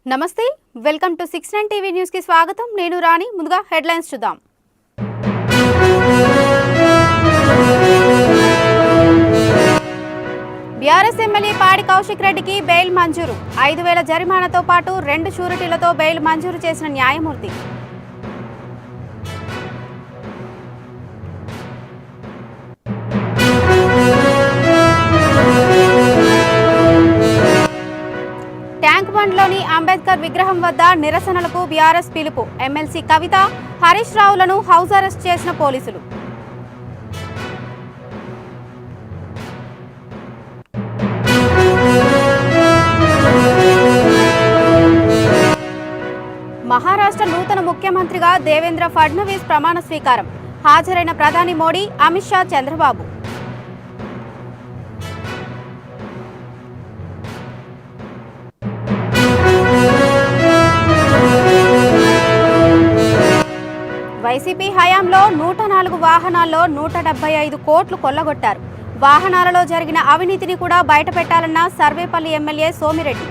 నమస్తే welcome to 69 TV news కి స్వాగతం నేను రాణి ముందుగా హెడ్లైన్స్ చూద్దాం బీఆర్ఎస్ ఎమ్మెల్యే పాడి కౌశిక్ రెడ్డికి బెయిల్ మంజూరు 5000 జరిమానాతో పాటు 2 షూరిటీలతో బెయిల్ మంజూరు చేసిన న్యాయమూర్తి ట్యాంక్ బండ్లోని అంబేద్కర్ విగ్రహం వద్ద నిరసనలకు బీఆర్ఎస్ పిలుపు ఎమ్మెల్సీ కవిత హరీష్ రావులను హౌస్ అరెస్ట్ చేసిన పోలీసులు మహారాష్ట్ర నూతన ముఖ్యమంత్రిగా దేవేంద్ర ఫడ్నవీస్ ప్రమాణ స్వీకారం హాజరైన ప్రధాని మోడీ అమిత్ షా చంద్రబాబు వైసీపీ హయాంలో 104 వాహనాల్లో 175 కోట్లు కొల్లగొట్టారు వాహనాలలో జరిగిన అవినీతిని కూడా బయటపెట్టాలన్న Sarvepalli MLA Somireddy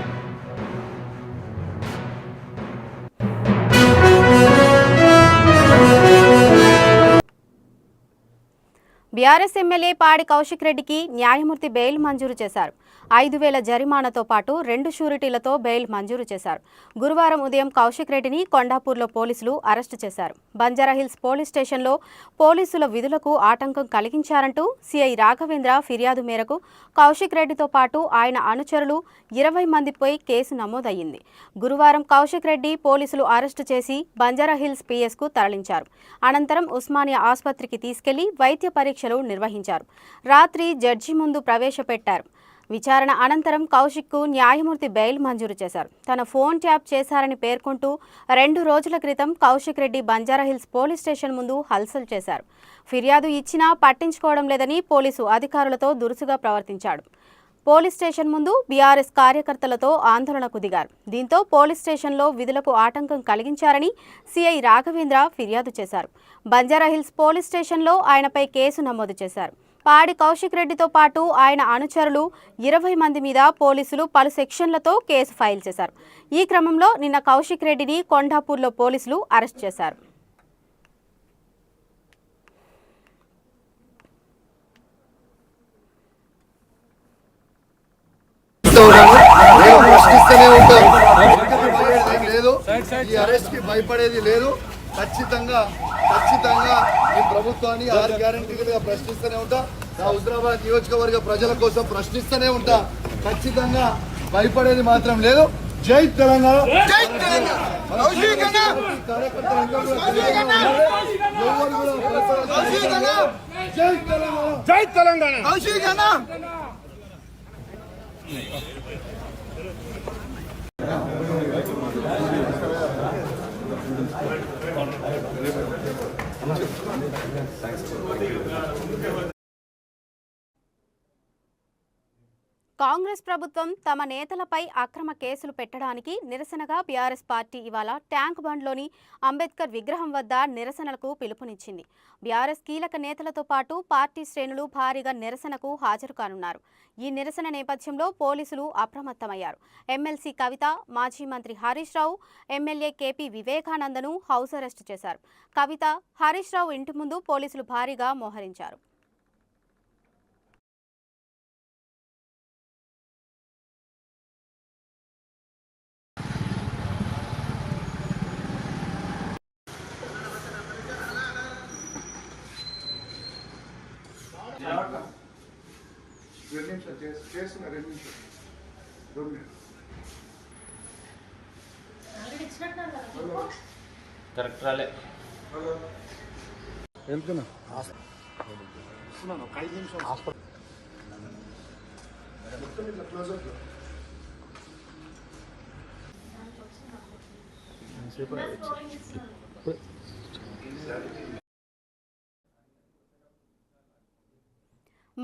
BRS MLA Padi Kaushik రెడ్డికి న్యాయమూర్తి బెయిల్ మంజూరు చేశారు 5000 జరిమానాతో పాటు 2 షూరిటీలతో బెయిల్ మంజూరు చేశారు గురువారం ఉదయం కౌశిక్ రెడ్డిని కొండాపూర్లో పోలీసులు అరెస్టు చేశారు బంజారాహిల్స్ పోలీస్ స్టేషన్లో పోలీసుల విధులకు ఆటంకం కలిగించారంటూ సిఐ రాఘవేంద్ర ఫిర్యాదు మేరకు కౌశిక్ రెడ్డితో పాటు ఆయన అనుచరులు 20 మందిపై కేసు నమోదయ్యింది గురువారం కౌశిక్ రెడ్డి పోలీసులు అరెస్టు చేసి బంజారాహిల్స్ పిఎస్కు తరలించారు అనంతరం ఉస్మానియా ఆసుపత్రికి తీసుకెళ్లి వైద్య పరీక్షలు నిర్వహించారు రాత్రి జడ్జి ముందు ప్రవేశపెట్టారు విచారణ అనంతరం కౌశిక్కు న్యాయమూర్తి బెయిల్ మంజూరు చేశారు తన ఫోన్ ట్యాప్ చేశారని పేర్కొంటూ 2 రోజుల క్రితం కౌశిక్ రెడ్డి బంజారాహిల్స్ పోలీస్ స్టేషన్ ముందు హల్చల్ చేశారు ఫిర్యాదు ఇచ్చినా పట్టించుకోవడం లేదని పోలీసు అధికారులతో దురుసుగా ప్రవర్తించాడు పోలీస్ స్టేషన్ ముందు బీఆర్ఎస్ కార్యకర్తలతో ఆందోళనకు దిగారు దీంతో పోలీస్ స్టేషన్లో విధులకు ఆటంకం కలిగించారని సిఐ రాఘవేంద్ర ఫిర్యాదు చేశారు బంజారాహిల్స్ పోలీస్ స్టేషన్లో ఆయనపై కేసు నమోదు చేశారు పాడి కౌశిక్ రెడ్డితో పాటు ఆయన అనుచరులు 20 మంది మీద పోలీసులు పలు సెక్షన్లతో కేసు ఫైల్ చేశారు ఈ క్రమంలో నిన్న కౌశిక్ రెడ్డిని కొండాపూర్లో పోలీసులు అరెస్ట్ చేశారు భయపడేది లేదు ఖచ్చితంగా ఈ ప్రభుత్వాన్ని 6 గ్యారెంటీలుగా ప్రశ్నిస్తూనే ఉంటా నా హుజరాబాద్ నియోజకవర్గ ప్రజల కోసం ప్రశ్నిస్తూనే ఉంటా ఖచ్చితంగా భయపడేది మాత్రం లేదు జై తెలంగాణ జై తెలంగాణ కాంగ్రెస్ ప్రభుత్వం తమ నేతలపై అక్రమ కేసులు పెట్టడానికి నిరసనగా బీఆర్ఎస్ పార్టీ ఇవాళ ట్యాంక్ బండ్లోని అంబేద్కర్ విగ్రహం వద్ద నిరసనలకు పిలుపునిచ్చింది బీఆర్ఎస్ కీలక నేతలతో పాటు పార్టీ శ్రేణులు భారీగా నిరసనకు హాజరు కానున్నారు ఈ నిరసన నేపథ్యంలో పోలీసులు అప్రమత్తమయ్యారు ఎమ్మెల్సీ కవిత మాజీ మంత్రి Harish Rao MLA KP వివేకానందను house arrest చేశారు కవిత హరీష్ రావు ఇంటి ముందు పోలీసులు భారీగా మోహరించారు కరెక్ట్ రాలే వెళ్తున్నా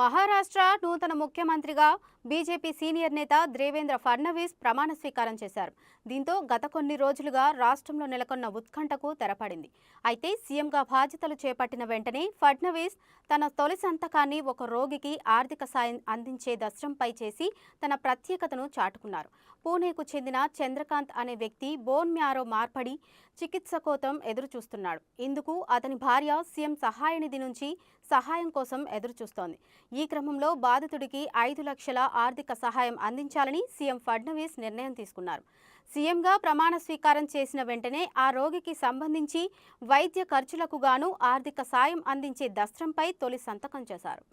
మహారాష్ట్ర నూతన ముఖ్యమంత్రిగా బీజేపీ సీనియర్ నేత దేవేంద్ర ఫడ్నవీస్ ప్రమాణ స్వీకారం చేశారు. దీంతో గత కొన్ని రోజులుగా రాష్ట్రంలో నెలకొన్న ఉత్కంఠకు తెరపడింది. అయితే సీఎంగా బాధ్యతలు చేపట్టిన వెంటనే ఫడ్నవీస్ తన తొలి సంతకాన్ని ఒక రోగికి ఆర్థిక సాయం అందించే దస్త్రంపై చేసి తన ప్రత్యేకతను చాటుకున్నారు. పూణేకు చెందిన చంద్రకాంత్ అనే వ్యక్తి బోన్ మ్యారో మార్పిడి చికిత్స కోసం ఎదురుచూస్తున్నాడు. ఇందుకు అతని భార్య సీఎం సహాయ నిధి నుంచి సహాయం కోసం ఎదురుచూస్తోంది. ఈ క్రమంలో బాధితుడికి 5 లక్షల ఆర్థిక సహాయం అందించాలని సీఎం ఫడ్నవీస్ నిర్ణయం తీసుకున్నారు. సీఎంగా ప్రమాణ స్వీకారం చేసిన వెంటనే ఆ రోగికి సంబంధించి వైద్య ఖర్చులకు గాను ఆర్థిక సాయం అందించే దస్త్రంపై తొలి సంతకం చేశారు.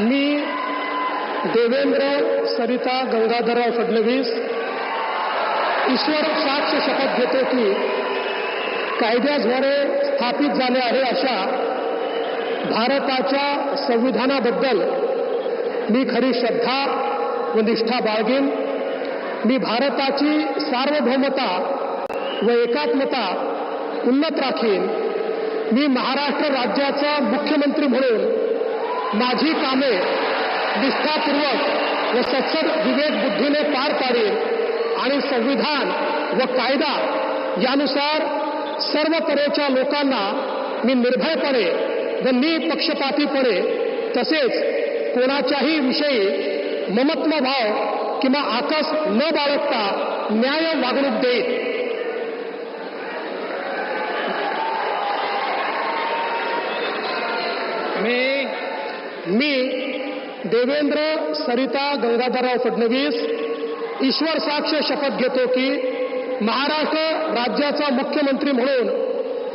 मी देवेंद्र सरिता गंगाधरराव फडणवीस ईश्वर साक्ष शपथ घेतो की कायद्याद्वारे स्थापित झाले आहे अशा भारताच्या संविधानाबद्दल मी खरी श्रद्धा व निष्ठा बाळगेन. मी भारताची सार्वभौमता व एकात्मता उन्नत राखीन. मी महाराष्ट्र राज्याचा मुख्यमंत्री म्हणून माझी कामे निष्ठापूर्वक व सत्सद विवेक बुद्धीने पार पाडेन आणि संविधान व कायदा यानुसार सर्व तऱ्हेच्या लोकांना मी निर्भयपणे व निपक्षपातीपणे तसेच कोणाच्याही विषयी ममत्व भाव किंवा आकस न बाळगता न्याय वागणूक देईन. मी देवेंद्र सरिता गंगाधरराव फडणवीस ईश्वर साक्ष शपथ घेतो की महाराष्ट्र राज्याचा मुख्यमंत्री म्हणून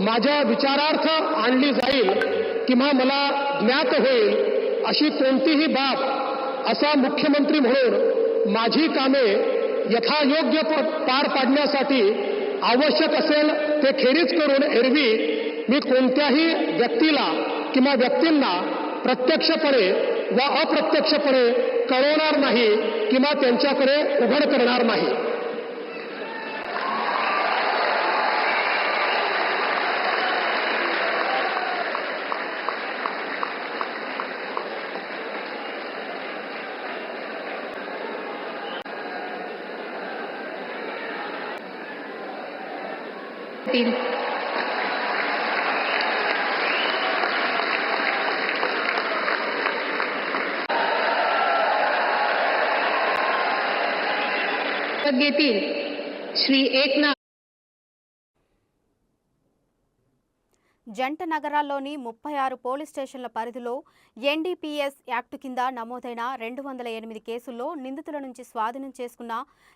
माझ्या विचारार्थ आणली जाईल किंवा मला ज्ञात होईल अशी कोणतीही बाब असा मुख्यमंत्री म्हणून माझी कामे यथायोग्य पार पाडण्यासाठी आवश्यक असेल ते खेरीज करून एरवी मी कोणत्याही व्यक्तीला किंवा व्यक्तींना प्रत्यक्षपणे व अप्रत्यक्षपणे कळवणार नाही किंवा त्यांच्याकडे उघड करणार नाही. घेतील श्री एकनाथ జంట నగరాల్లోని 36 పోలీస్ స్టేషన్ల పరిధిలో ఎన్డీపీఎస్ యాక్టు కింద నమోదైన 208 కేసుల్లో నిందితుల నుంచి స్వాధీనం చేసుకున్న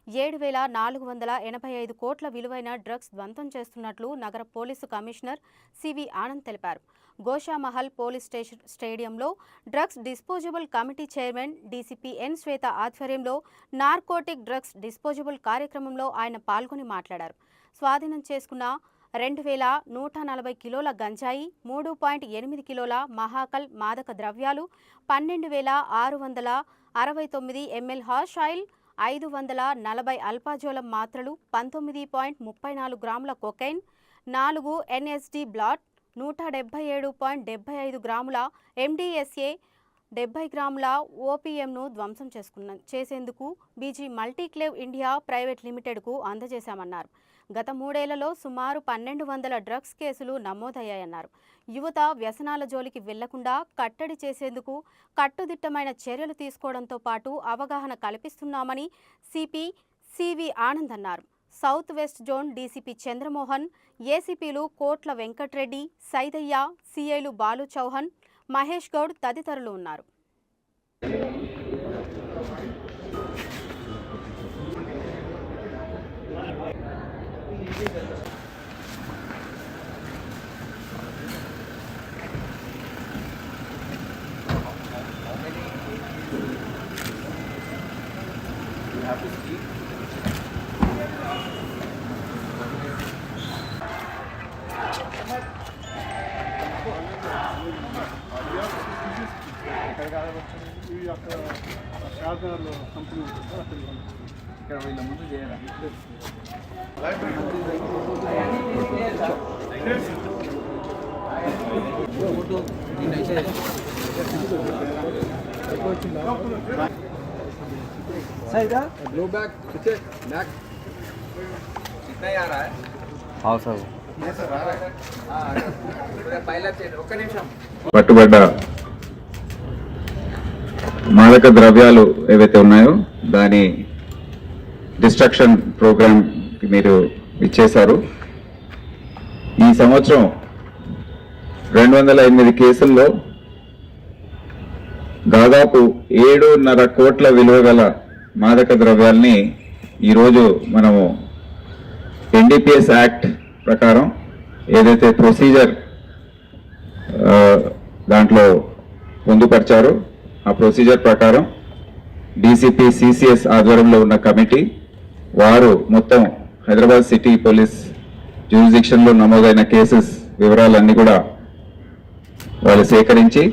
7,485 కోట్ల విలువైన డ్రగ్స్ ధ్వంసం చేస్తున్నట్లు నగర పోలీసు కమిషనర్ సివి ఆనంద్ తెలిపారు. గోషామహల్ పోలీస్ స్టేడియంలో drugs disposable committee chairman DCP N Shweta ఆధ్వర్యంలో నార్కోటిక్ డ్రగ్స్ డిస్పోజబుల్ కార్యక్రమంలో ఆయన పాల్గొని మాట్లాడారు. స్వాధీనం చేసుకున్న 2,140 కిలోల గంజాయి, 3.8 కిలోల మహాకల్ మాదక ద్రవ్యాలు, 12,669 ml హార్ష్ ఆయిల్, 540 అల్పాజోలం మాత్రలు, 19.34 గ్రాముల కొకైన్, 4 ఎన్ఎస్డి బ్లాట్, 177.75 గ్రాముల ఎండిఎస్ఏ, 70 గ్రాముల ఓపీఎంను ధ్వంసం చేసేందుకు బీజీ మల్టీక్లేవ్ ఇండియా ప్రైవేట్ లిమిటెడ్కు అందజేశామన్నారు. గత 3 ఏళ్లలో సుమారు 1,200 డ్రగ్స్ కేసులు నమోదయ్యాయన్నారు. యువత వ్యసనాల జోలికి వెళ్లకుండా కట్టడి చేసేందుకు కట్టుదిట్టమైన చర్యలు తీసుకోవడంతో పాటు అవగాహన కల్పిస్తున్నామని సిపి సివి ఆనంద్ అన్నారు. South west zone DCP Chandramohan, ఏసీపీలు కోట్ల వెంకట్రెడ్డి, సైదయ్య, సిఐలు బాలు చౌహాన్, మహేష్ గౌడ్ తదితరులు ఉన్నారు. ఇక్కడ వీళ్ళ ముందు చేయరా ఫోటో ब्लो बैक पीछे बैक कितना ही आ रहा है हाँ सर पहला ఒక్క నిమిషం పట్టుబడ్డ మాదక ద్రవ్యాలు ఏవైతే ఉన్నాయో దాని డిస్ట్రక్షన్ ప్రోగ్రామ్ మీరు ఇచ్చేశారు. ఈ సంవత్సరం 208 కేసుల్లో దాదాపు 7.5 కోట్ల విలువ గల మాదక ద్రవ్యాల్ని ఈరోజు మనము ఎన్డీపీఎస్ యాక్ట్ ప్రకారం ఏదైతే ప్రొసీజర్ దాంట్లో పొందుపరిచారో ఆ ప్రొసీజర్ ప్రకారం డీసీపీ సిసిఎస్ ఆధ్వర్యంలో ఉన్న కమిటీ వారు మొత్తం హైదరాబాద్ సిటీ పోలీస్ జ్యూరిస్డిక్షన్లో నమోదైన కేసెస్ వివరాలన్నీ కూడా వాళ్ళు సేకరించి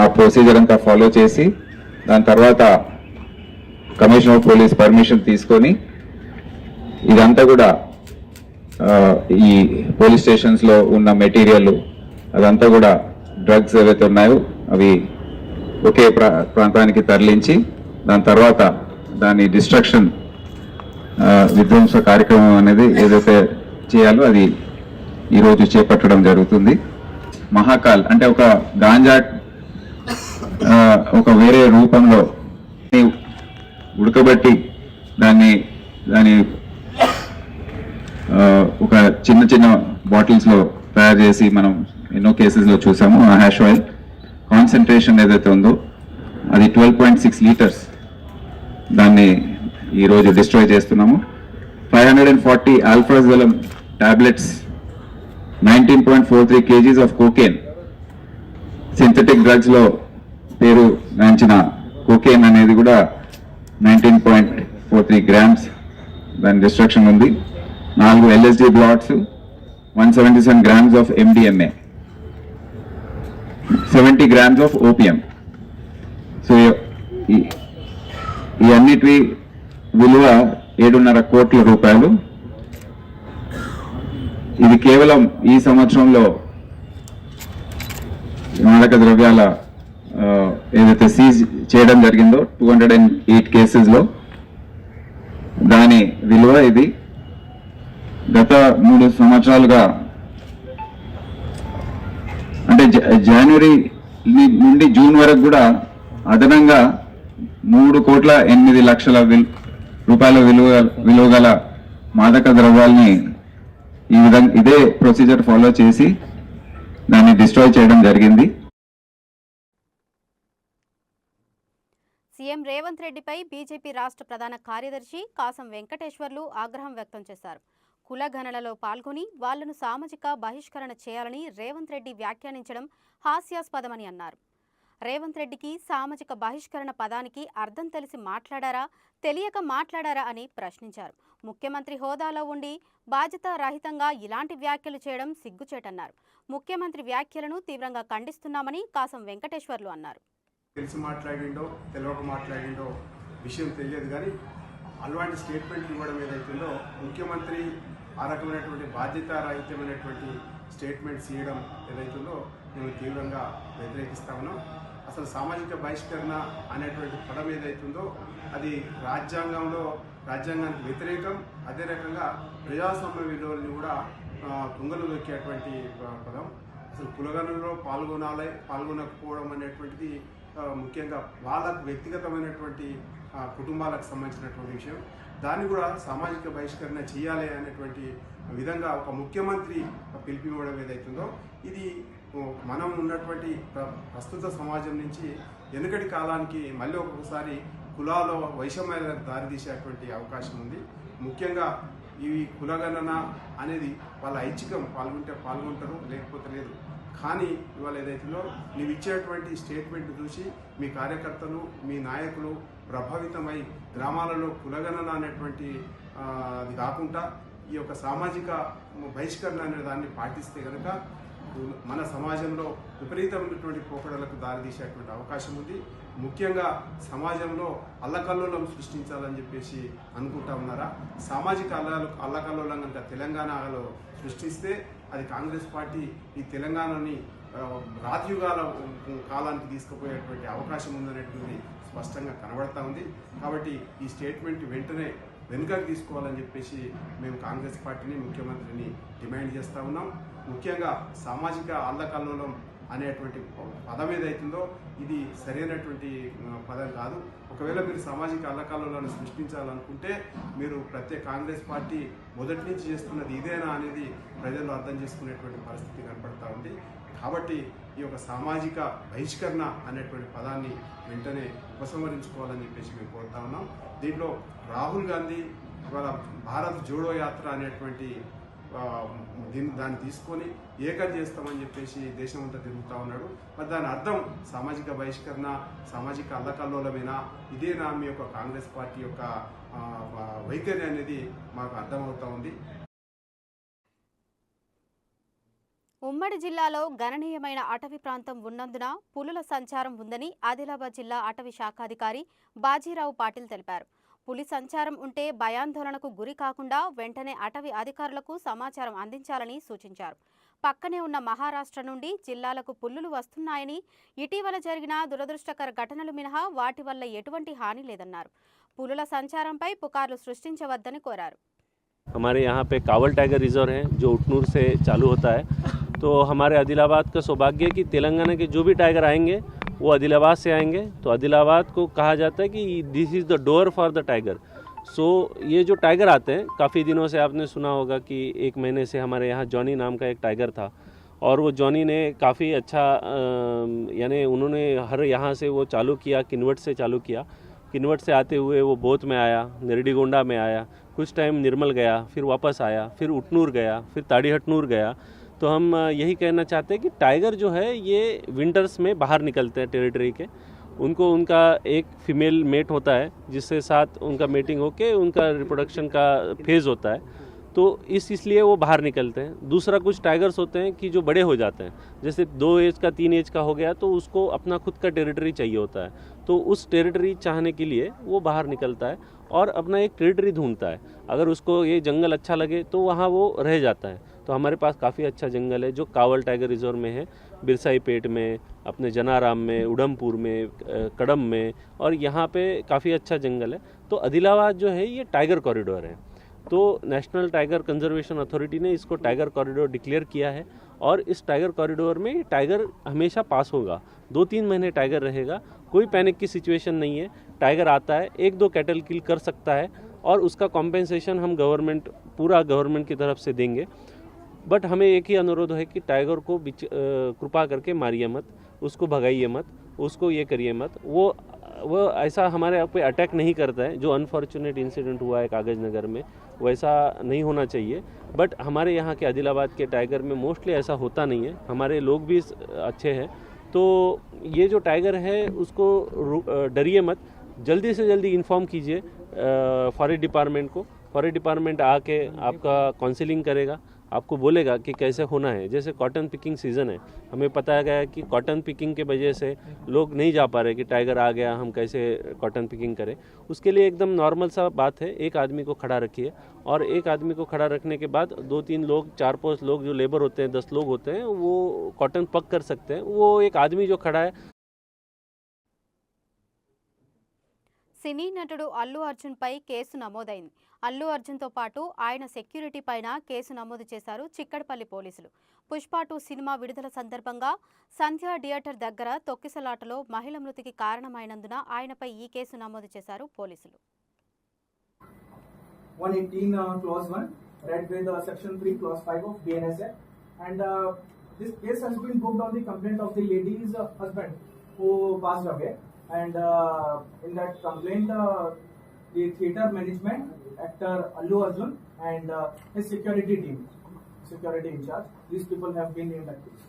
ఆ ప్రొసీజర్ అంతా ఫాలో చేసి దాని తర్వాత కమిషనర్ ఆఫ్ పోలీస్ పర్మిషన్ తీసుకొని ఇదంతా కూడా ఈ పోలీస్ స్టేషన్స్లో ఉన్న మెటీరియల్ అదంతా కూడా డ్రగ్స్ ఏవైతే ఉన్నాయో అవి ఒకే ప్రాంతానికి తరలించి దాని తర్వాత దాని డిస్ట్రక్షన్ విధ్వంస కార్యక్రమం అనేది ఏదైతే చేయాలో అది ఈరోజు చేపట్టడం జరుగుతుంది. మహాకాల్ అంటే ఒక గాంజా ఒక వేరే రూపంలో ఉడకబెట్టి దాని ఒక చిన్న బాటిల్స్లో తయారు చేసి మనం ఎన్నో కేసెస్లో చూసాము. ఆ హ్యాష్ ఆయిల్ కాన్సన్ట్రేషన్ ఏదైతే ఉందో అది 12.6 లీటర్స్ దాన్ని ఈరోజు డిస్ట్రాయ్ చేస్తున్నాము. 540 alprazolam tablets, 19.43 kgs of cocaine, synthetic డ్రగ్స్లో పేరు గాంచిన కోకేన్ అనేది కూడా 19.43 గ్రామ్స్ దాని డిస్ట్రక్షన్ ఉంది. 4 LSD blots, 177 grams of MDMA, 70 grams of opium. So ఈ అన్నిటి విలువ 7.5 కోట్ల రూపాయలు. ఇది కేవలం ఈ సంవత్సరంలో మాదక ద్రవ్యాల ఏదైతే సీజ్ చేయడం జరిగిందో 208 కేసెస్లో దాని విలువ ఇది. గత 3 సంవత్సరాలుగా అంటే జనవరి నుండి జూన్ వరకు కూడా అదనంగా 3,08,00,000 రూపాయల విలువ గల మాదక ద్రవ్యాల్ని ఈ విధంగా ఇదే ప్రొసీజర్ ఫాలో చేసి దాన్ని డిస్ట్రాయ్ చేయడం జరిగింది. సీఎం రేవంత్ రెడ్డిపై బీజేపీ రాష్ట్ర ప్రధాన కార్యదర్శి కాసం వెంకటేశ్వర్లు ఆగ్రహం వ్యక్తం చేశారు. కులగణనలో పాల్గొని వాళ్లను సామాజిక బహిష్కరణ చేయాలని రేవంత్ రెడ్డి వ్యాఖ్యానించడం హాస్యాస్పదమని అన్నారు. రేవంత్ రెడ్డికి సామాజిక బహిష్కరణ పదానికి అర్థం తెలిసి మాట్లాడారా, తెలియక మాట్లాడారా అని ప్రశ్నించారు. ముఖ్యమంత్రి హోదాలో ఉండి బాధ్యతారహితంగా ఇలాంటి వ్యాఖ్యలు చేయడం సిగ్గుచేటన్నారు. ముఖ్యమంత్రి వ్యాఖ్యలను తీవ్రంగా ఖండిస్తున్నామని కాసం వెంకటేశ్వర్లు అన్నారు. తెలిసి మాట్లాడిండో తెలియక మాట్లాడిండో విషయం తెలియదు, కానీ అలాంటి స్టేట్మెంట్ ఇవ్వడం ఏదైతుందో ముఖ్యమంత్రి ఆ రకమైనటువంటి బాధ్యతారహితమైనటువంటి స్టేట్మెంట్స్ ఇవ్వడం ఏదైతుందో మేము తీవ్రంగా వ్యతిరేకిస్తా ఉన్నాం. అసలు సామాజిక బహిష్కరణ అనేటువంటి పదం ఏదైతుందో అది రాజ్యాంగానికి వ్యతిరేకం. అదే రకంగా ప్రజాస్వామ్య విలువల్ని కూడా తుంగలు దొక్కేటువంటి పదం. అసలు కులగణనలో పాల్గొనకపోవడం అనేటువంటిది ముఖ్యంగా వాళ్ళకు వ్యక్తిగతమైనటువంటి కుటుంబాలకు సంబంధించినటువంటి విషయం. దాన్ని కూడా సామాజిక బహిష్కరణ చేయాలి అనేటువంటి విధంగా ఒక ముఖ్యమంత్రి పిలిపివ్వడం ఏదైతుందో ఇది మనం ఉన్నటువంటి ప్రస్తుత సమాజం నుంచి వెనుకటి కాలానికి మళ్ళీ ఒక్కొక్కసారి కులాల వైషమ్యాలకు దారితీసేటువంటి అవకాశం ఉంది. ముఖ్యంగా ఈ కులగణన అనేది వాళ్ళ ఐచ్ఛికం, పాల్గొంటే పాల్గొంటారు, లేకపోతే లేదు. కానీ ఇవాళ ఏదైతుందో నీవు ఇచ్చేటువంటి స్టేట్మెంట్ చూసి మీ కార్యకర్తలు, మీ నాయకులు ప్రభావితమై గ్రామాలలో కులగణన అనేటువంటి అది కాకుండా ఈ యొక్క సామాజిక బహిష్కరణ అనే దాన్ని పాటిస్తే కనుక మన సమాజంలో విపరీతమైనటువంటి పోకడలకు దారితీసేటువంటి అవకాశం ఉంది. ముఖ్యంగా సమాజంలో అల్లకల్లోలం సృష్టించాలని చెప్పేసి అనుకుంటా ఉన్నారా? సామాజిక అల్లకల్లోలం కనుక తెలంగాణలో సృష్టిస్తే అది కాంగ్రెస్ పార్టీ ఈ తెలంగాణని రాత్యుగాల కాలానికి తీసుకుపోయేటువంటి అవకాశం ఉందనేటువంటి స్పష్టంగా కనబడతా ఉంది. కాబట్టి ఈ స్టేట్మెంట్ వెంటనే వెనుకకు తీసుకోవాలని చెప్పేసి మేము కాంగ్రెస్ పార్టీని, ముఖ్యమంత్రిని డిమాండ్ చేస్తూ ఉన్నాం. ముఖ్యంగా సామాజిక అల్లకల్లోలం అనేటువంటి పదం ఏదైతుందో ఇది సరైనటువంటి పదం కాదు. ఒకవేళ మీరు సామాజిక అల్లకల్లోలను సృష్టించాలనుకుంటే మీరు ప్రత్యేక కాంగ్రెస్ పార్టీ మొదటి నుంచి చేస్తున్నది ఇదేనా అనేది ప్రజలు అర్థం చేసుకునేటువంటి పరిస్థితి కనపడతా ఉంది. కాబట్టి ఈ యొక్క సామాజిక బహిష్కరణ అనేటువంటి పదాన్ని వెంటనే ఉపసంహరించుకోవాలని చెప్పేసి మేము కోరుతా ఉన్నాం. దీంట్లో రాహుల్ గాంధీ ఇవాళ భారత్ జోడో యాత్ర అనేటువంటి దాన్ని తీసుకొని ఏకం చేస్తామని చెప్పేసి దేశం అంతా తిరుగుతూ ఉన్నాడు. మరి దాని అర్థం సామాజిక బహిష్కరణ, సామాజిక అల్లకల్లోలమేనా, ఇదేనా మీ యొక్క కాంగ్రెస్ పార్టీ యొక్క వైఖరి అనేది మాకు అర్థమవుతా ఉంది. ఉమ్మడి జిల్లాలో గణనీయమైన అటవీ ప్రాంతం ఉన్నందున పులుల సంచారం ఉందని ఆదిలాబాద్ జిల్లా అటవీ శాఖాధికారి బాజీరావు పాటిల్ తెలిపారు. పులి సంచారం ఉంటే భయాందోళనకు గురి కాకుండా వెంటనే అటవీ అధికారులకు సమాచారం అందించాలని సూచించారు. పక్కనే ఉన్న మహారాష్ట్ర నుండి జిల్లాలకు పులులు వస్తున్నాయని, ఇటీవల జరిగిన దురదృష్టకర ఘటనలు మినహా వాటి వల్ల ఎటువంటి హాని లేదన్నారు. పులుల సంచారంపై పుకార్లు సృష్టించవద్దని కోరారు. हमारे यहाँ पे कावल टाइगर रिजर्व है जो उटनूर से चालू होता है। तो हमारे आदिलाबाद का सौभाग्य है कि तेलंगाना के जो भी टाइगर आएंगे वो आदिलाबाद से आएंगे। तो आदिलाबाद को कहा जाता है कि this is the door for the tiger. So ये जो टाइगर आते हैं, काफ़ी दिनों से आपने सुना होगा कि 1 महीने से हमारे यहाँ जॉनी नाम का एक टाइगर था और वो जॉनी ने काफ़ी अच्छा यानी उन्होंने हर यहाँ से वो चालू किया, किन्वट से चालू किया। किन्वट से आते हुए वो बोत में आया, निरडीगोंडा में आया, कुछ टाइम निर्मल गया, फिर वापस आया, फिर उटनूर गया, फिर ताड़ीहटनूर गया। तो हम यही कहना चाहते हैं कि टाइगर जो है ये विंटर्स में बाहर निकलते हैं टेरिटरी के। उनको उनका एक फीमेल मेट होता है जिससे साथ उनका मेटिंग होके उनका रिप्रोडक्शन का फेज़ होता है। तो इसलिए वो बाहर निकलते हैं। दूसरा कुछ टाइगर्स होते हैं कि जो बड़े हो जाते हैं, जैसे 2 एज का 3 एज का हो गया तो उसको अपना खुद का टेरिटरी चाहिए होता है। तो उस टेरिटरी चाहने के लिए वो बाहर निकलता है और अपना एक टेरिटरी ढूंढता है। अगर उसको ये जंगल अच्छा लगे तो वहाँ वो रह जाता है। तो हमारे पास काफ़ी अच्छा जंगल है जो कावल टाइगर रिजर्व में है, बिरसाई पेट में, अपने जनाराम में, उडमपुर में, कड़म में, और यहाँ पे काफ़ी अच्छा जंगल है। तो आदिलाबाद जो है ये टाइगर कॉरिडोर है। तो नेशनल टाइगर कंजर्वेशन अथॉरिटी ने इसको टाइगर कॉरिडोर डिक्लेयर किया है और इस टाइगर कॉरिडोर में टाइगर हमेशा पास होगा। 2-3 महीने टाइगर रहेगा। कोई पैनिक की सिचुएशन नहीं है। टाइगर आता है, 1-2 कैटल किल कर सकता है और उसका कॉम्पेंसेशन हम पूरा गवर्नमेंट की तरफ से देंगे। बट हमें एक ही अनुरोध है कि टाइगर को कृपा करके मारिए मत, उसको भगाइए मत, उसको ये करिए मत। वो ऐसा हमारे पे अटैक नहीं करता है। जो अनफॉर्चुनेट इंसिडेंट हुआ है कागज नगर में, वैसा नहीं होना चाहिए। बट हमारे यहाँ के आदिलाबाद के टाइगर में मोस्टली ऐसा होता नहीं है। हमारे लोग भी अच्छे हैं। तो ये जो टाइगर है उसको डरिए मत, जल्दी से जल्दी इन्फॉर्म कीजिए फॉरेस्ट डिपार्टमेंट को। फॉरेस्ट डिपार्टमेंट आके आपका काउंसलिंग करेगा, आपको बोलेगा कि कैसे होना है। जैसे कॉटन पिकिंग सीज़न है, हमें पता गया कि कॉटन पिकिंग के वजह से लोग नहीं जा पा रहे कि टाइगर आ गया, हम कैसे कॉटन पिकिंग करें। उसके लिए एकदम नॉर्मल सा बात है, एक आदमी को खड़ा रखिए और एक आदमी को खड़ा रखने के बाद 2-3 लोग, 4-5 लोग जो लेबर होते हैं, 10 लोग होते हैं, वो कॉटन पक कर सकते हैं। वो एक आदमी जो खड़ा है। సినీ నటుడు అల్లు అర్జున్ పై కేసు నమోదైంది. అల్లు అర్జున్ తో పాటు ఆయన సెక్యూరిటీ పైన కేసు నమోదు చేశారు చిక్కడపల్లి పోలీసులు. పుష్ప 2 సినిమా విడుదల సందర్భంగా సంధ్య థియేటర్ దగ్గర తొక్కిసలాటలో మహిళ మృతికి కారణమైనందున ఆయనపై ఈ కేసు నమోదు చేశారు పోలీసులు. 118 clause 1 read with section 3 clause 5 of BNS and this case has been booked on the complaint of the lady's husband who passed away. And in that complaint, the theatre management, actor Allu Arjun, and his security team, security in charge, these people have been named accused.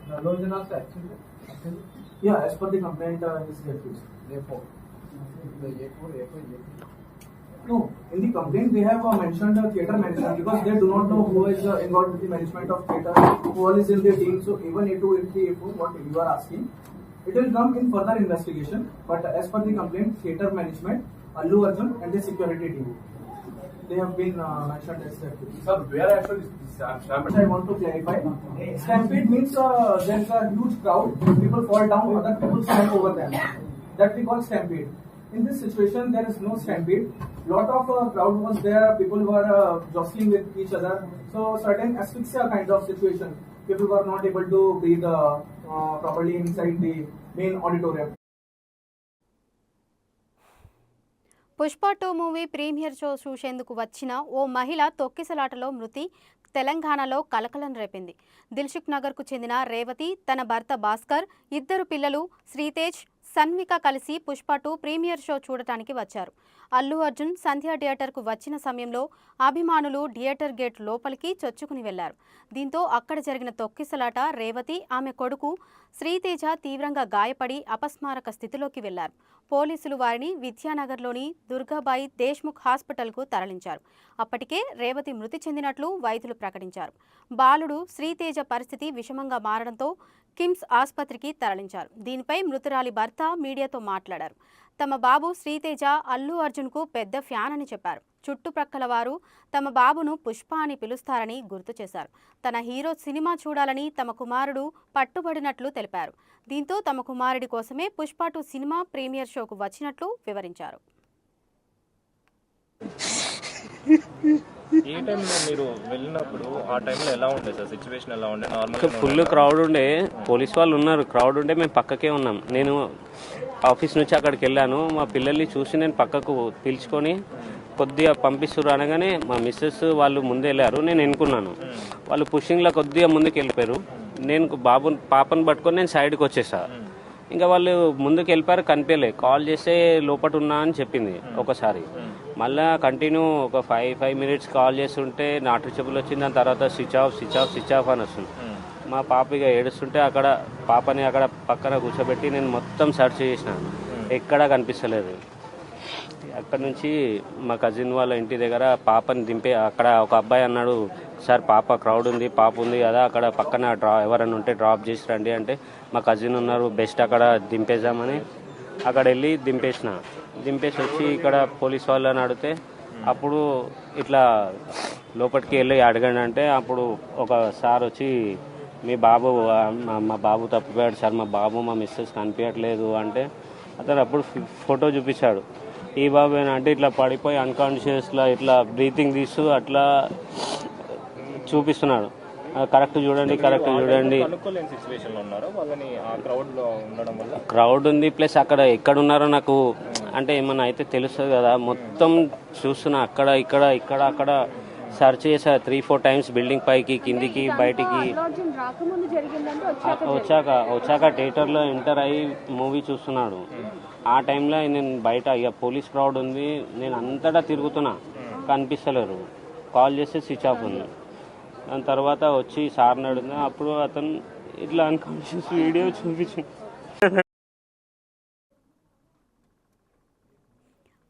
Allu Arjun also actually? Yeah, as per the complaint, he is accused. Therefore, no, in the complaint they have mentioned theatre management because they do not know who is involved with the management of theatre, who all is in the team. So even A2, A3, A4, what you are asking, it will come in further investigation. But as per the complaint, theatre management, Allu Arjun and the security team. they have been mentioned as stampede. Sir, where actually is stampede? I want to clarify. Stampede means there's a huge crowd, people fall down, other people stand over them. That we call stampede. In this situation, there is no stampede. Lot of crowd was there, people were jostling with each other. So certain asphyxia kind of situation. People were not able to breathe properly inside the main auditorium. Pushpa 2 movie premiere show చూసేందుకు వచ్చిన ఓ మహిళ తొక్కిసలాటలో మృతి తెలంగాణలో కలకలం రేపింది. దిల్సుఖ్ నగర్కు చెందిన రేవతి, తన భర్త భాస్కర్, ఇద్దరు పిల్లలు శ్రీతేజ్, సన్విక కలిసి పుష్ప 2 ప్రీమియర్ షో చూడటానికి వచ్చారు. అల్లు అర్జున్ సంధ్య థియేటర్కు వచ్చిన సమయంలో అభిమానులు థియేటర్ గేట్ లోపలికి చొచ్చుకుని వెళ్లారు. దీంతో అక్కడ జరిగిన తొక్కిసలాట రేవతి, ఆమె కొడుకు శ్రీతేజ తీవ్రంగా గాయపడి అపస్మారక స్థితిలోకి వెళ్లారు. పోలీసులు వారిని విద్యానగర్లోని దుర్గాబాయి దేశ్ముఖ్ హాస్పిటల్కు తరలించారు. అప్పటికే రేవతి మృతి చెందినట్లు వైద్యులు ప్రకటించారు. బాలుడు శ్రీతేజ పరిస్థితి విషమంగా మారడంతో కిమ్స్ ఆసుపత్రికి తరలించారు. దీనిపై మృతురాలి భర్త మీడియాతో మాట్లాడారు. తమ బాబు శ్రీతేజ అల్లు అర్జున్కు పెద్ద ఫ్యాన్ అని చెప్పారు. చుట్టుప్రక్కల వారు తమ బాబును పుష్ప అని పిలుస్తారని గుర్తు చేశారు. తన హీరో సినిమా చూడాలని తమ కుమారుడు పట్టుబడినట్లు తెలిపారు. దీంతో తమ కుమారుడి కోసమే పుష్ప 2 సినిమా ప్రీమియర్ షోకు వచ్చినట్లు వివరించారు. ఏ టైంలో మీరు వెళ్ళినప్పుడు ఆ టైంలో ఎలా ఉండే సార్, సిచ్యువేషన్ ఎలా ఉండే? నార్మల్ ఫుల్ క్రౌడ్ ఉండే, పోలీస్ వాళ్ళు ఉన్నారు, క్రౌడ్ ఉండే, మేము పక్కకే ఉన్నాం. నేను ఆఫీస్ నుంచి అక్కడికి వెళ్ళాను. మా పిల్లల్ని చూసి నేను పక్కకు పిలుచుకొని కొద్దిగా పంపిస్తున్నారు అనగానే మా మిస్సెస్ వాళ్ళు ముందే వెళ్ళారు, నేను ఎన్నుకున్నాను. వాళ్ళు పుషింగ్లో కొద్దిగా ముందుకు వెళ్ళిపోయారు. నేను పాపను పట్టుకొని నేను సైడ్కి వచ్చేసా. ఇంకా వాళ్ళు ముందుకు వెళ్ళిపోయారు, కనిపించలే. కాల్ చేస్తే లోపల ఉన్నా అని చెప్పింది ఒకసారి. మళ్ళీ కంటిన్యూ ఒక 5 minutes కాల్ చేస్తుంటే నాట్ రీచబుల్ వచ్చింది. దాని తర్వాత స్విచ్ ఆఫ్ అని వస్తుంది. మా పాప ఇక ఏడుస్తుంటే అక్కడ పాపని అక్కడ పక్కన కూర్చోబెట్టి నేను మొత్తం సెర్చ్ చేసినాను, ఎక్కడా కనిపిస్తలేదు. అక్కడ నుంచి మా కజిన్ వాళ్ళ ఇంటి దగ్గర పాపని దింపే, అక్కడ ఒక అబ్బాయి అన్నాడు, సార్ పాప క్రౌడ్ ఉంది, పాప ఉంది కదా అక్కడ పక్కన ఎవరైనా ఉంటే డ్రాప్ చేసి రండి అంటే మా కజిన్ ఉన్నారు, బెస్ట్ అక్కడ దింపేద్దామని అక్కడ వెళ్ళి దింపేసి వచ్చి ఇక్కడ పోలీస్ వాళ్ళని అడిగితే అప్పుడు ఇట్లా లోపలికి వెళ్ళి అడగండి అంటే అప్పుడు ఒక సార్ వచ్చి మీ బాబు మా బాబు తప్పిపోయాడు సార్, మా బాబు మా మిస్సెస్ కనిపించట్లేదు అంటే అతను అప్పుడు ఫోటో చూపించాడు. ఈ బాబు అంటే ఇట్లా పడిపోయి అన్కాన్షియస్లా ఇట్లా బ్రీతింగ్ తీస్తూ అట్లా చూపిస్తున్నాడు. కరెక్ట్ చూడండి. క్రౌడ్ ఉంది, ప్లస్ అక్కడ ఎక్కడున్నారో నాకు అంటే ఏమన్నా అయితే తెలుస్తుంది కదా. మొత్తం చూస్తున్నా అక్కడ అక్కడ సర్చ్ చేసా 3-4 times, బిల్డింగ్ పైకి కిందికి బయటికి. వచ్చాక థియేటర్లో ఎంటర్ అయ్యి మూవీ చూస్తున్నాడు. ఆ టైంలో నేను బయట ఇక పోలీస్ క్రౌడ్ ఉంది, నేను అంతటా తిరుగుతున్నా, కనిపిస్తలేరు. కాల్ చేస్తే స్విచ్ ఆఫ్ ఉంది. దాని తర్వాత వచ్చి సార్ని అడిగినా అప్పుడు అతను ఇట్లా అన్కాన్షియస్ వీడియో చూపించింది.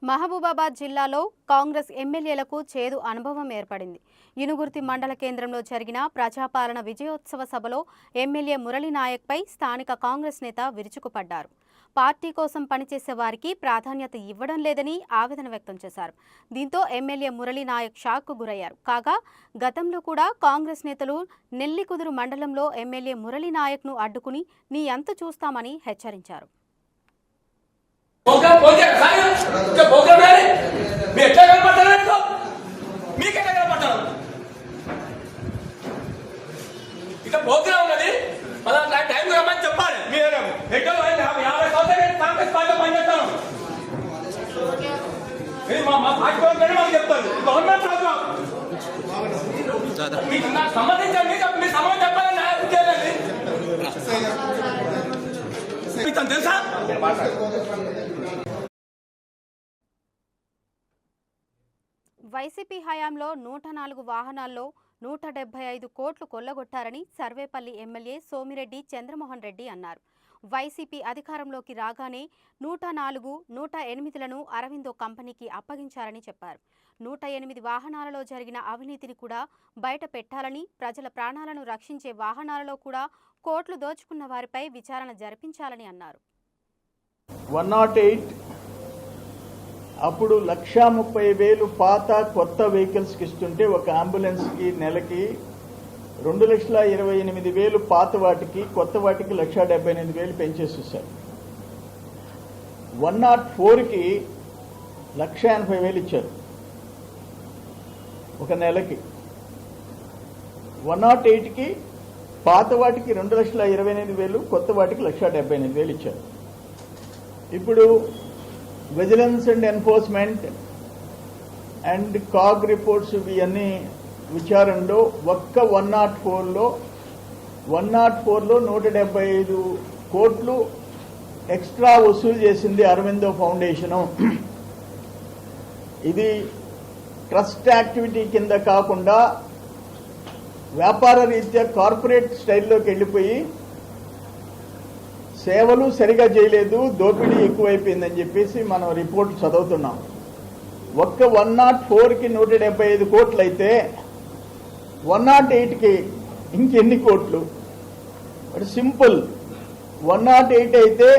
మహబూబాబాద్ జిల్లాలో కాంగ్రెస్ ఎమ్మెల్యేలకు చేదు అనుభవం ఏర్పడింది. యునుగుర్తి మండల కేంద్రంలో జరిగిన ప్రజాపాలన విజయోత్సవ సభలో ఎమ్మెల్యే మురళీనాయక్పై స్థానిక కాంగ్రెస్ నేత విరుచుకుపడ్డారు. పార్టీ కోసం పనిచేసే వారికి ప్రాధాన్యత ఇవ్వడం లేదని ఆవేదన వ్యక్తం చేశారు. దీంతో ఎమ్మెల్యే మురళీనాయక్ షాక్కు గురయ్యారు. కాగా గతంలో కూడా కాంగ్రెస్ నేతలు నెల్లికుదురు మండలంలో ఎమ్మెల్యే మురళీనాయక్ను అడ్డుకుని నీ అంత చూస్తామని హెచ్చరించారు. వైసీపీ హయాంలో 104 వాహనాల్లో 175 కోట్లు కొల్లగొట్టారని సర్వేపల్లి ఎమ్మెల్యే సోమిరెడ్డి చంద్రమోహన్ రెడ్డి అన్నారు. వైసీపీ అధికారంలోకి రాగానే 104, 108లను అరవిందో కంపెనీకి అప్పగించారని చెప్పారు. 108 వాహనాలలో జరిగిన అవినీతిని కూడా బయట పెట్టాలని, ప్రజల ప్రాణాలను రక్షించే వాహనాలలో కూడా కోట్లు దోచుకున్న వారిపై విచారణ జరిపించాలని అన్నారు. 108 అప్పుడు 1,30,000 పాత కొత్త వెహికల్స్కి ఇస్తుంటే ఒక అంబులెన్స్కి నెలకి 2,28,000 పాత వాటికి, కొత్త వాటికి 1,78,000 పెంచేసేసారు. 104కి 1,80,000 ఇచ్చారు ఒక నెలకి. 108కి పాత వాటికి 2,28,000, కొత్త వాటికి 1,78,000 ఇచ్చారు. ఇప్పుడు vigilance and enforcement and CAG reports ఇవన్నీ విచారణలో ఒక్క 104లో 175 కోట్లు ఎక్స్ట్రా వసూలు చేసింది అరవిందో ఫౌండేషను. ఇది ట్రస్ట్ యాక్టివిటీ కింద కాకుండా వ్యాపార రీత్యా కార్పొరేట్ స్టైల్లోకి వెళ్ళిపోయి సేవలు సరిగా చేయలేదు, దోపిడీ ఎక్కువైపోయిందని చెప్పేసి మనం రిపోర్ట్ చదువుతున్నాం. ఒక్క 104కి 175 కోట్లు అయితే 108కి ఇంకెన్ని కోట్లు? సింపుల్. 108 అయితే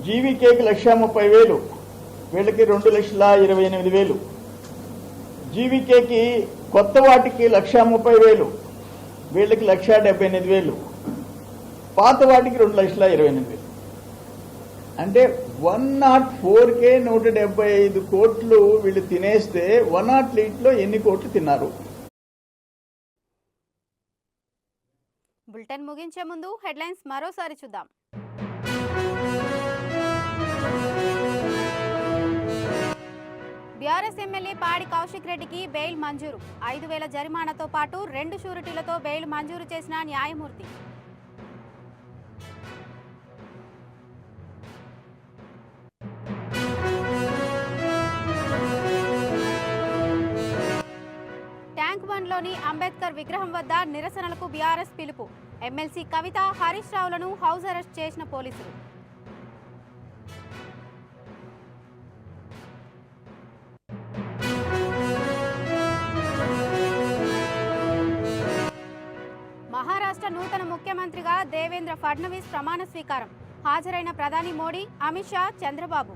జీవీకేకి 1,30,000, వీళ్ళకి 2,28,000. జీవీకేకి కొత్త వాటికి 1,30,000, వీళ్ళకి 1,78,000. పాత వాటికి 2,28,000. అంటే 104కే 175 కోట్లు వీళ్ళు తినేస్తే 108లో ఎన్ని కోట్లు తిన్నారు? బులెటిన్ ముగించే ముందు హెడ్లైన్స్ మరోసారి చూద్దాం. బీఆర్ఎస్ ఎమ్మెల్యే పాడి కౌశిక్ రెడ్డికి బెయిల్ మంజూరు. 5,000 జరిమానాతో పాటు 2 షూరిటీలతో బెయిల్ మంజూరు చేసిన న్యాయమూర్తి. ట్యాంక్ బండ్లోని అంబేద్కర్ విగ్రహం వద్ద నిరసనలకు బీఆర్ఎస్ పిలుపు. ఎమ్మెల్సీ కవిత, హరీష్ రావులను హౌస్ అరెస్ట్ చేసిన పోలీసులు. మహారాష్ట్ర నూతన ముఖ్యమంత్రిగా దేవేంద్ర ఫడ్నవీస్ ప్రమాణ స్వీకారం. హాజరైన ప్రధాని మోడీ, అమిత్ షా, చంద్రబాబు.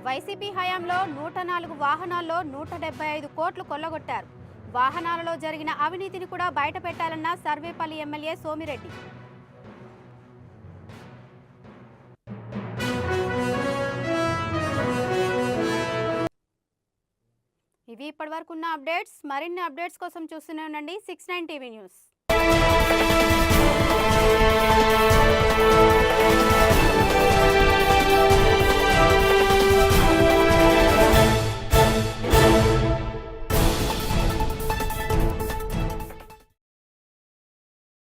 వైసీపీ హయాంలో 104 వాహనాల్లో 175 కోట్లు కొల్లగొట్టారు. వాహనాలలో జరిగిన అవినీతిని కూడా బయటపెట్టాలన్న సర్వేపల్లి ఎమ్మెల్యే సోమిరెడ్డి. ఇవి ఇప్పటివరకు ఉన్న అప్డేట్స్. మరిన్ని అప్డేట్స్ కోసం చూస్తూనే ఉండండి 69 టీవీ న్యూస్.